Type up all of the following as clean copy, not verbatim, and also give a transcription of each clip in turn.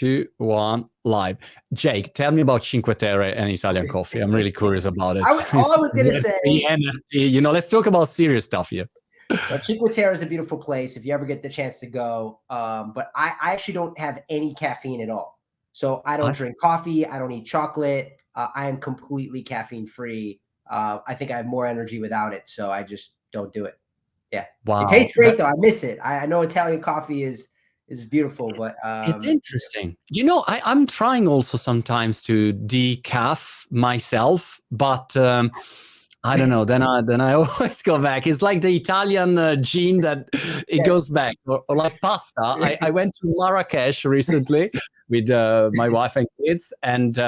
2, 1, live. Jake, tell me about Cinque Terre and Italian coffee. I'm really curious about it. All I was going to say, NFT, let's talk about serious stuff here. Well, Cinque Terre is a beautiful place if you ever get the chance to go. But I actually don't have any caffeine at all. So I don't drink coffee. I don't eat chocolate. I am completely caffeine free. I think I have more energy without it. So I just don't do it. Yeah. Wow. It tastes great though. I miss it. I know Italian coffee is beautiful, but it's interesting. I'm trying also sometimes to decaf myself, but I don't know. Then I always go back. It's like the Italian gene that it goes back, or like pasta. I went to Marrakesh recently with my wife and kids, and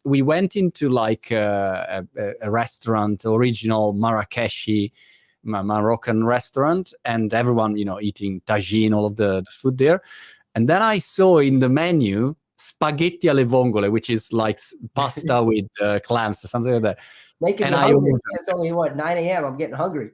we went into like a restaurant, original Marrakeshi Moroccan restaurant, and everyone eating tagine, all of the food there. And then I saw in the menu spaghetti alle vongole, which is like pasta with clams or something like that. Making me hungry. It's only 9 a.m. I'm getting hungry.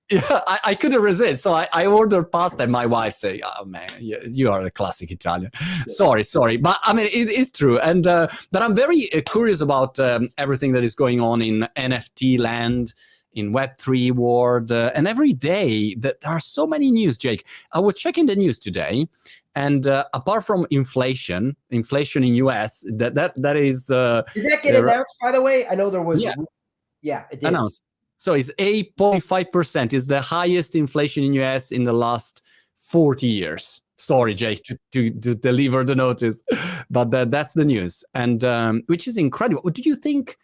Yeah, I couldn't resist. So I ordered pasta, and my wife said, "Oh man, you are a classic Italian." Yeah. Sorry, but I mean it is true. And but I'm very curious about everything that is going on in NFT land, in Web3 world, and every day that there are so many news. Jake, I was checking the news today, and apart from inflation in US, that is. Did that get announced? By the way, I know there was. Yeah, it did. Announced. So it's 8.5%. It's the highest inflation in US in the last 40 years. Sorry, Jake, to deliver the notice, but that's the news, and which is incredible. Do you think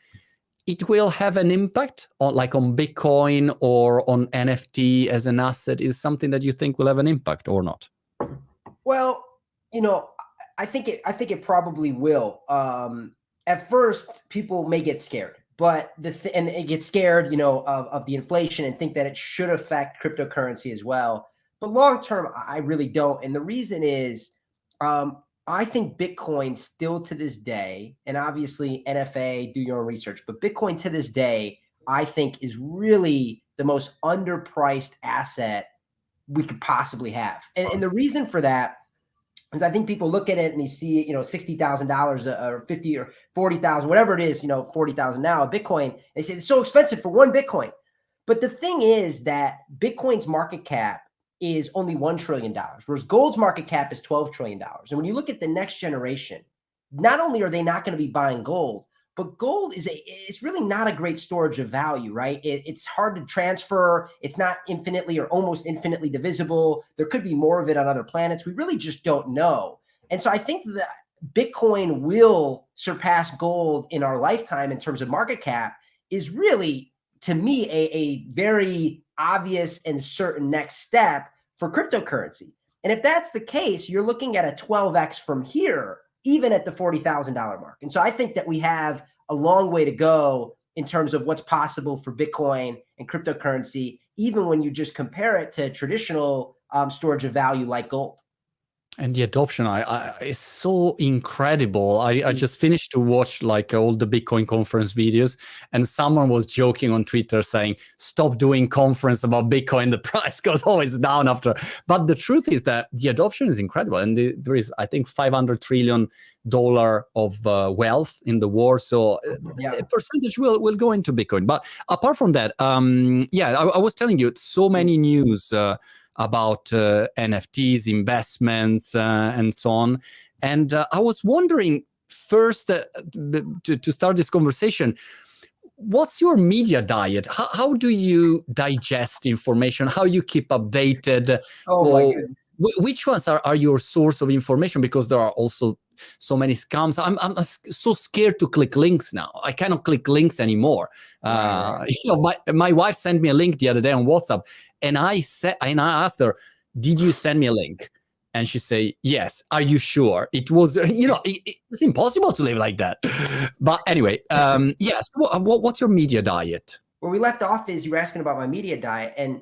it will have an impact on Bitcoin or on NFT as an asset? Is something that you think will have an impact or not? Well, I think it probably will. At first, people may get scared. But and it gets scared, of the inflation and think that it should affect cryptocurrency as well. But long term, I really don't. And the reason is, I think Bitcoin still to this day, and obviously NFA, do your own research, but Bitcoin to this day, I think is really the most underpriced asset we could possibly have. And the reason for that, because I think people look at it and they see, $60,000 or 50 or 40,000, whatever it is, 40,000 now, a Bitcoin. They say it's so expensive for one Bitcoin. But the thing is that Bitcoin's market cap is only $1 trillion, whereas gold's market cap is $12 trillion. And when you look at the next generation, not only are they not going to be buying gold, but gold it's really not a great storage of value, right? It's hard to transfer. It's not infinitely or almost infinitely divisible. There could be more of it on other planets. We really just don't know. And so I think that Bitcoin will surpass gold in our lifetime in terms of market cap is really, to me, a very obvious and certain next step for cryptocurrency. And if that's the case, you're looking at a 12x from here, even at the $40,000 mark. And so I think that we have a long way to go in terms of what's possible for Bitcoin and cryptocurrency, even when you just compare it to traditional storage of value like gold. And the adoption is so incredible. I just finished to watch all the Bitcoin conference videos, and someone was joking on Twitter saying, stop doing conference about Bitcoin, the price goes always down after. But the truth is that the adoption is incredible. And there is, I think, $500 trillion of wealth in the world. So a percentage will go into Bitcoin. But apart from that, I was telling you, so many news about NFTs, investments, and so on. And I was wondering first, to start this conversation, what's your media diet? How do you digest information? How you keep updated? My goodness. Which ones are your source of information? Because there are also so many scams. I'm so scared to click links now. I cannot click links anymore. Right. My wife sent me a link the other day on WhatsApp, and I asked her, "Did you send me a link?" And she said, "Yes." Are you sure? It was, it's impossible to live like that. But anyway, yes. What's your media diet? Where we left off is you were asking about my media diet, and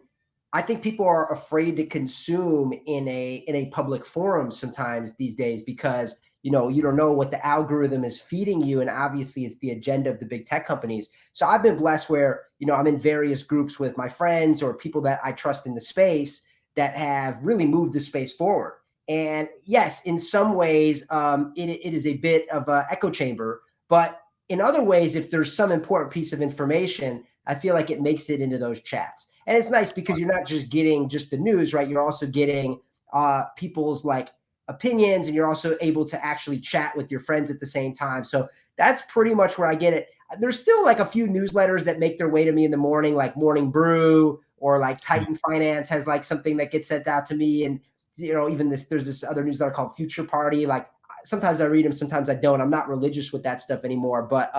I think people are afraid to consume in a public forum sometimes these days because you don't know what the algorithm is feeding you, and obviously it's the agenda of the big tech companies. So I've been blessed where I'm in various groups with my friends or people that I trust in the space that have really moved the space forward. And yes, in some ways, it is a bit of an echo chamber. But in other ways, if there's some important piece of information, I feel like it makes it into those chats. And it's nice because you're not just getting just the news, right? You're also getting people's like opinions, and you're also able to actually chat with your friends at the same time. So that's pretty much where I get it. There's still like a few newsletters that make their way to me in the morning, like Morning Brew, or like Titan Finance has like something that gets sent out to me. And, you know, even there's this other newsletter called Future Party. Like sometimes I read them, sometimes I don't. I'm not religious with that stuff anymore, but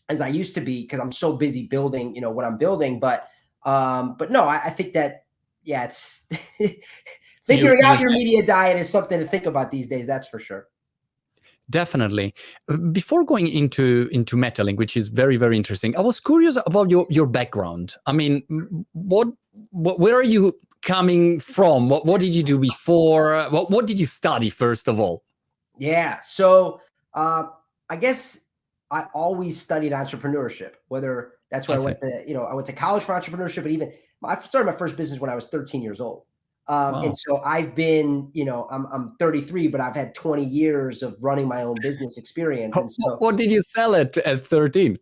as I used to be, because I'm so busy building, you know, what I'm building. But no, I think that, yeah, it's figuring out your media diet is something to think about these days. That's for sure. Definitely. Before going into Metalink, which is very, very interesting, I was curious about your background. I mean, where are you coming from? What did you do before? What did you study, first of all? Yeah. So I guess I always studied entrepreneurship, whether that's where I went to, you know, I went to college for entrepreneurship, but even I started my first business when I was 13 years old. Wow. And so I've been, you know, I'm 33, but I've had 20 years of running my own business experience. And so what did you sell at 13?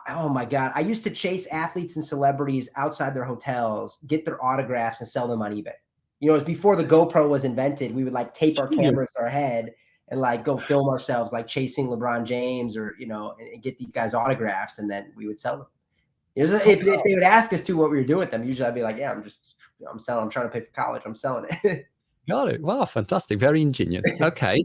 Oh my God. I used to chase athletes and celebrities outside their hotels, get their autographs and sell them on eBay. You know, it was before the GoPro was invented. We would like tape our cameras to our head and like go film ourselves, like chasing LeBron James or, you know, and get these guys autographs, and then we would sell them. If they would ask us to what we were doing with them, usually I'd be like, yeah, I'm selling, I'm trying to pay for college. I'm selling it. Got it. Wow. Fantastic. Very ingenious. Okay.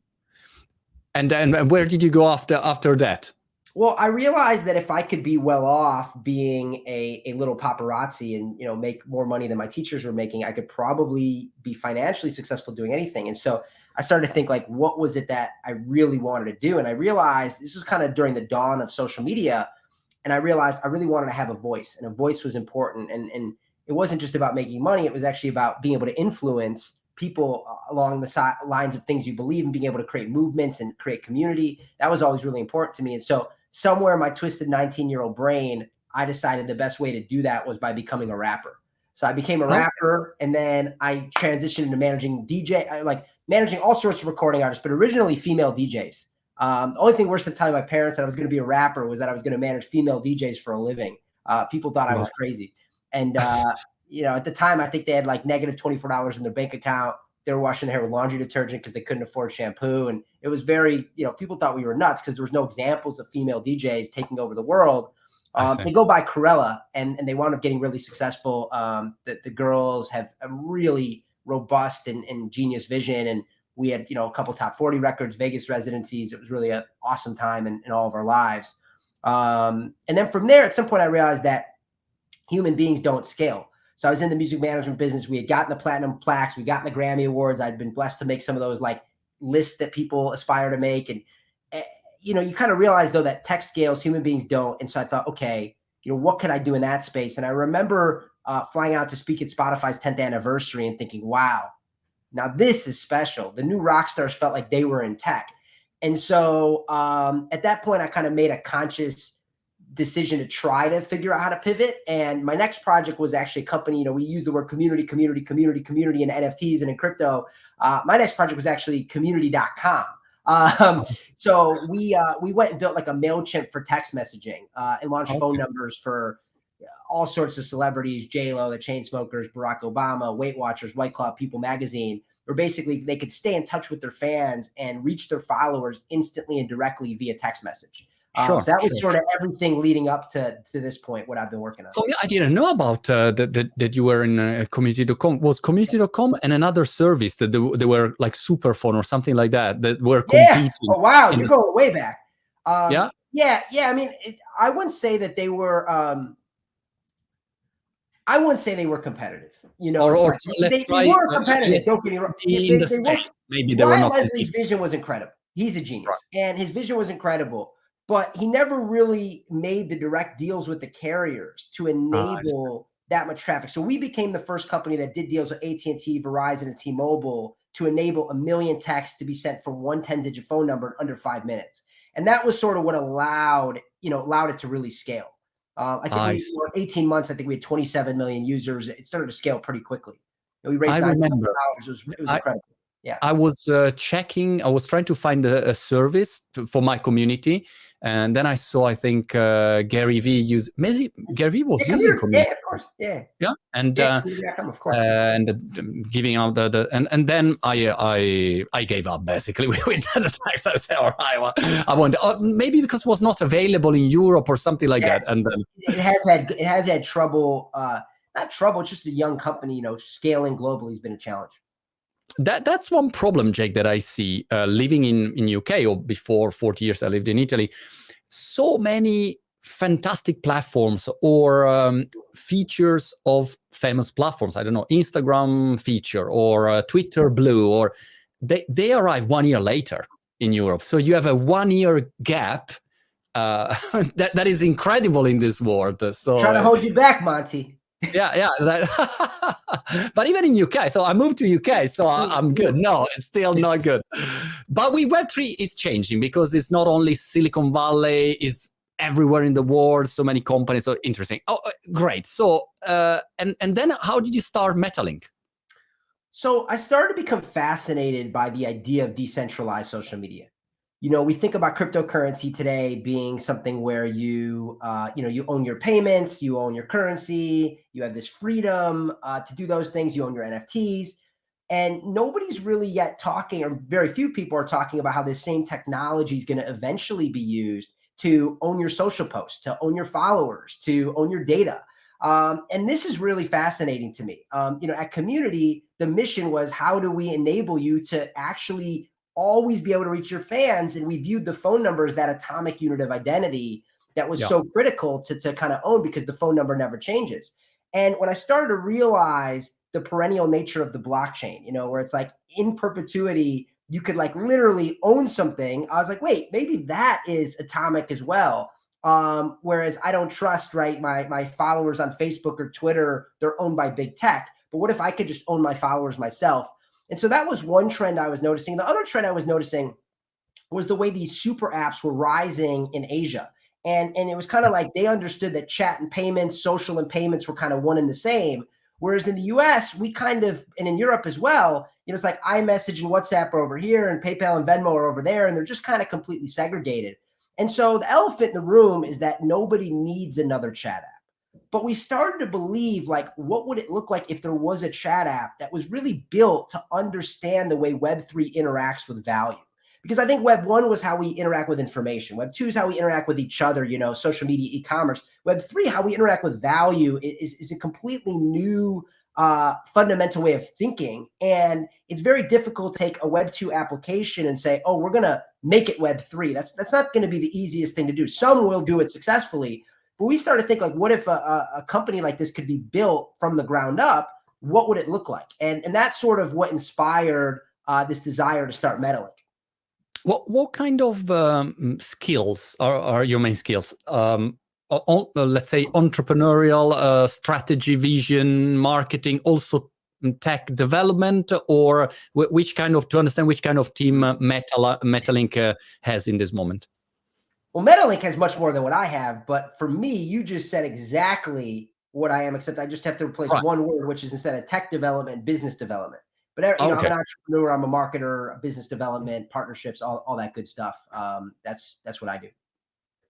And then where did you go after that? Well, I realized that if I could be well off being a little paparazzi and, you know, make more money than my teachers were making, I could probably be financially successful doing anything. And so I started to think, like, what was it that I really wanted to do? And I realized this was kind of during the dawn of social media. And I realized I really wanted to have a voice, and a voice was important. And it wasn't just about making money. It was actually about being able to influence people along the lines of things you believe, and being able to create movements and create community. That was always really important to me. And so somewhere in my twisted 19-year-old brain, I decided the best way to do that was by becoming a rapper. So I became a rapper, and then I transitioned into managing managing all sorts of recording artists, but originally female DJs. The only thing worse than telling my parents that I was going to be a rapper was that I was going to manage female DJs for a living. People thought I was crazy. And, you know, at the time, I think they had like negative $24 in their bank account. They were washing their hair with laundry detergent because they couldn't afford shampoo. And it was very, you know, people thought we were nuts because there was no examples of female DJs taking over the world. They go by Cruella, and they wound up getting really successful. The girls have a really robust and genius vision. And we had, you know, a couple top 40 records, Vegas residencies. It was really an awesome time in all of our lives. And then from there, at some point, I realized that human beings don't scale. So I was in the music management business. We had gotten the platinum plaques. We got the Grammy Awards. I'd been blessed to make some of those like lists that people aspire to make. And, you know, you kind of realize though that tech scales, human beings don't. And so I thought, okay, you know, what could I do in that space? And I remember flying out to speak at Spotify's 10th anniversary and thinking, wow, now this is special. The new rock stars felt like they were in tech. And so at that point, I kind of made a conscious decision to try to figure out how to pivot. And my next project was actually a company, you know, we use the word community in NFTs and in crypto. My next project was actually community.com. So we went and built like a MailChimp for text messaging and launched phone numbers for all sorts of celebrities, J-Lo, the Chainsmokers, Barack Obama, Weight Watchers, White Claw, People Magazine, where basically they could stay in touch with their fans and reach their followers instantly and directly via text message. So that was sort of everything leading up to this point, what I've been working on. Oh, yeah, I didn't know about that you were in community.com. Was community.com and another service that they were like Superphone or something like that were competing? Oh, wow. You're going way back. Yeah. I mean, I wouldn't say that they were I wouldn't say they were competitive, you know. Or they were competitive. Don't get me wrong. Maybe they were not. Leslie's vision was incredible. He's a genius, and his vision was incredible. But he never really made the direct deals with the carriers to enable that much traffic. So we became the first company that did deals with AT&T, Verizon, and T-Mobile to enable 1 million texts to be sent from one 10-digit phone number in under 5 minutes. And that was sort of what allowed it to really scale. I think in 18 months, I think we had 27 million users. It started to scale pretty quickly. We raised $9 million. It was incredible. Yeah. I was checking. I was trying to find a service for my community, and then I saw. I think Gary V use. Gary V was using community. Yeah, of course. Yeah. Yeah, and Of course. giving out and then I gave up basically with the tax. I said, all right, I want maybe because it was not available in Europe or something like that. And then it has had trouble. Not trouble. It's just a young company. Scaling globally has been a challenge. That's one problem, Jake, that I see living in UK, or before 40 years I lived in Italy. So many fantastic platforms or features of famous platforms. I don't know, Instagram feature or Twitter Blue, or they arrive 1 year later in Europe. So you have a 1 year gap. That is incredible in this world. So trying to hold you back, Monty. Yeah. But even in UK, so I moved to UK, so I'm good. No, it's still not good. But with Web3 is changing, because it's not only Silicon Valley, it's everywhere in the world, so many companies. So interesting. Oh, great. So and then how did you start Metalink? So I started to become fascinated by the idea of decentralized social media. We think about cryptocurrency today being something where you own your payments, you own your currency, you have this freedom to do those things, you own your NFTs. And nobody's really yet talking, or very few people are talking about how this same technology is going to eventually be used to own your social posts, to own your followers, to own your data. And this is really fascinating to me. At Community, the mission was, how do we enable you to actually always be able to reach your fans? And we viewed the phone number as that atomic unit of identity that was so critical to kind of own, because the phone number never changes. And when I started to realize the perennial nature of the blockchain, where it's like in perpetuity, you could like literally own something, I was like, wait, maybe that is atomic as well. Whereas I don't trust, right, my followers on Facebook or Twitter, they're owned by big tech. But what if I could just own my followers myself? And so that was one trend I was noticing. The other trend I was noticing was the way these super apps were rising in Asia. And it was kind of like they understood that chat and payments, social and payments were kind of one and the same. Whereas in the US, we kind of, and in Europe as well, it's like iMessage and WhatsApp are over here and PayPal and Venmo are over there, and they're just kind of completely segregated. And so the elephant in the room is that nobody needs another chat app. But we started to believe, like, what would it look like if there was a chat app that was really built to understand the way Web3 interacts with value? Because I think Web 1 was how we interact with information. Web 2 is how we interact with each other, social media, e-commerce. Web 3, how we interact with value, is a completely new fundamental way of thinking. And it's very difficult to take a Web 2 application and say, oh, we're going to make it Web 3. That's not going to be the easiest thing to do. Some will do it successfully. But we started to think, like, what if a company like this could be built from the ground up? What would it look like? And that's sort of what inspired this desire to start Metalink. What kind of skills are your main skills? Let's say entrepreneurial, strategy, vision, marketing, also tech development, or which kind of, to understand which kind of team Metalink has in this moment? Well, Metalink has much more than what I have, but for me, you just said exactly what I am, except I just have to replace one word, which is, instead of tech development, business development. But I'm an entrepreneur, I'm a marketer, business development, partnerships, all that good stuff. That's what I do.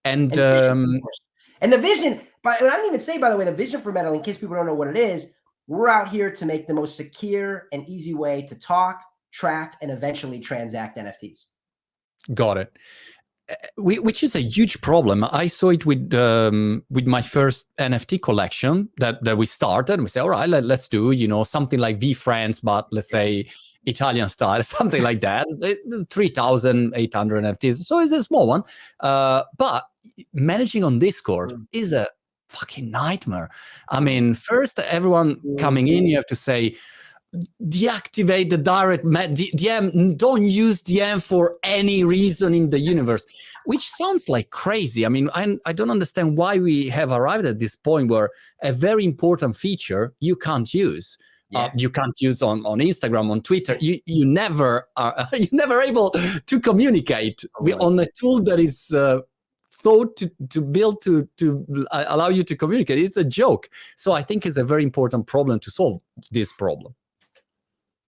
And the vision, but I didn't even say, by the way, the vision for Metalink, in case people don't know what it is, we're out here to make the most secure and easy way to talk, track, and eventually transact NFTs. Got it. Which is a huge problem. I saw it with my first NFT collection that we started. We say, all right, let's do something like VFriends, but let's say Italian style, something like that. 3,800 NFTs. So it's a small one, but managing on Discord is a fucking nightmare. I mean, first everyone coming in, you have to say, deactivate the direct DM, don't use DM for any reason in the universe, which sounds like crazy. I mean, I don't understand why we have arrived at this point where a very important feature you can't use. You can't use on Instagram, on Twitter. You never are you're never able to communicate on a tool that is thought to build to allow you to communicate. It's a joke. So I think it's a very important problem to solve this problem.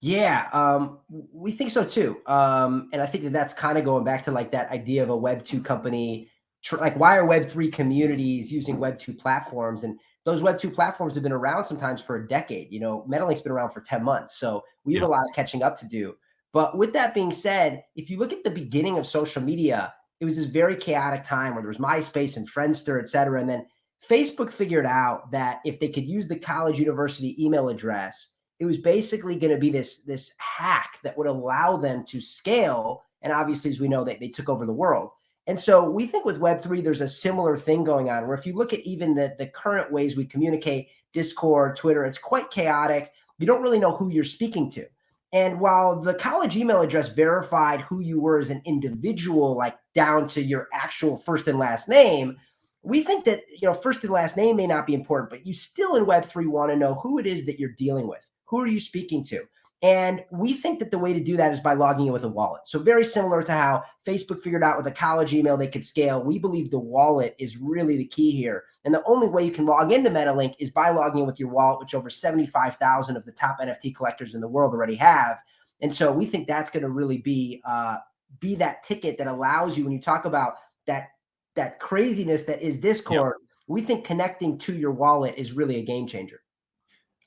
Yeah, we think so too. And I think that that's kind of going back to like that idea of a Web 2 company. Like, why are Web 3 communities using Web 2 platforms? And those Web 2 platforms have been around sometimes for a decade. Metalink's been around for 10 months. So we have Yeah. a lot of catching up to do. But with that being said, if you look at the beginning of social media, it was this very chaotic time where there was MySpace and Friendster, et cetera. And then Facebook figured out that if they could use the college university email address, it was basically going to be this hack that would allow them to scale. And obviously, as we know, they took over the world. And so we think with Web 3, there's a similar thing going on where if you look at even the current ways we communicate, Discord, Twitter, it's quite chaotic. You don't really know who you're speaking to. And while the college email address verified who you were as an individual, like down to your actual first and last name, we think that first and last name may not be important, but you still in Web 3 want to know who it is that you're dealing with. Who are you speaking to? And we think that the way to do that is by logging in with a wallet. So very similar to how Facebook figured out with a college email they could scale, we believe the wallet is really the key here. And the only way you can log into Metalink is by logging in with your wallet, which over 75,000 of the top NFT collectors in the world already have. And so we think that's going to really be that ticket that allows you, when you talk about that craziness that is Discord, we think connecting to your wallet is really a game changer.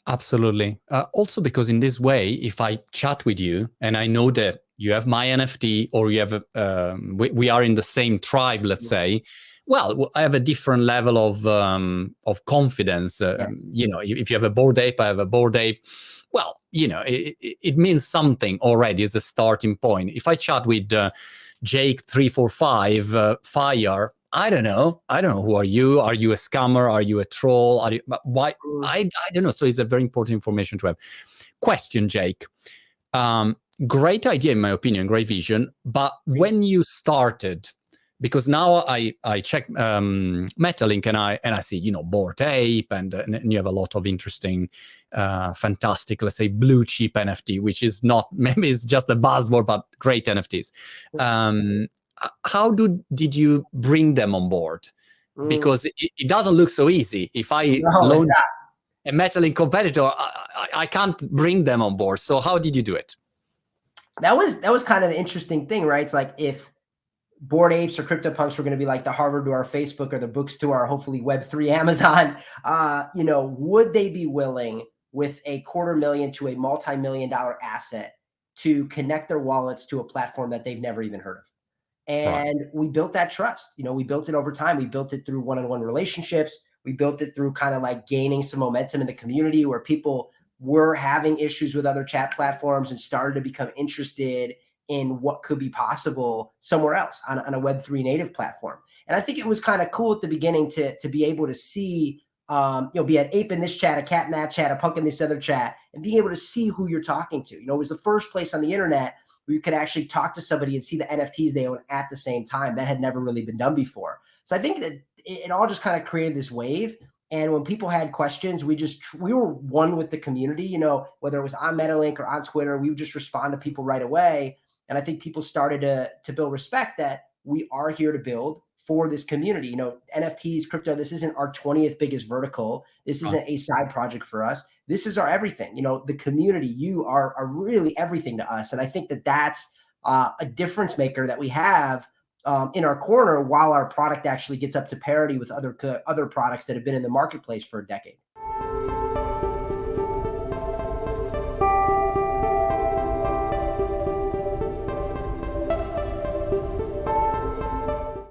Absolutely. Also, because in this way, if I chat with you and I know that you have my NFT or you have, we are in the same tribe, let's say, well, I have a different level of confidence. Yes. If you have a Bored Ape, I have a Bored Ape. Well, it means something already as a starting point. If I chat with Jake 345 Fire, I don't know who are you. Are you a scammer? Are you a troll? Why? I don't know. So it's a very important information to have. Question, Jake. Great idea, in my opinion, great vision. But when you started, because now I check Metalink and I see Bored Ape and you have a lot of interesting, fantastic, let's say blue chip NFT, which is not, maybe it's just a buzzword, but great NFTs. How did you bring them on board? Because it doesn't look so easy. If I launch a Metalink competitor, I can't bring them on board. So how did you do it? That was kind of the interesting thing, right? It's like if Bored Apes or CryptoPunks were going to be like the Harvard to our Facebook or the books to our hopefully Web3 Amazon, would they be willing with a $250,000 to a multi-million-dollar asset to connect their wallets to a platform that they've never even heard of? And we built that trust. We built it over time. We built it through one-on-one relationships. We built it through kind of like gaining some momentum in the community where people were having issues with other chat platforms and started to become interested in what could be possible somewhere else on a Web3 native platform. And I think it was kind of cool at the beginning to be able to see, be an ape in this chat, a cat in that chat, a punk in this other chat, and being able to see who you're talking to. It was the first place on the internet where you could actually talk to somebody and see the NFTs they own at the same time. That had never really been done before. So I think that it all just kind of created this wave. And when people had questions, we were one with the community, whether it was on Metalink or on Twitter, we would just respond to people right away. And I think people started to build respect that we are here to build for this community. NFTs, crypto, this isn't our 20th biggest vertical. This isn't a side project for us. This is our everything. The community, you are really everything to us. And I think that that's a difference maker that we have in our corner while our product actually gets up to parity with other products that have been in the marketplace for a decade.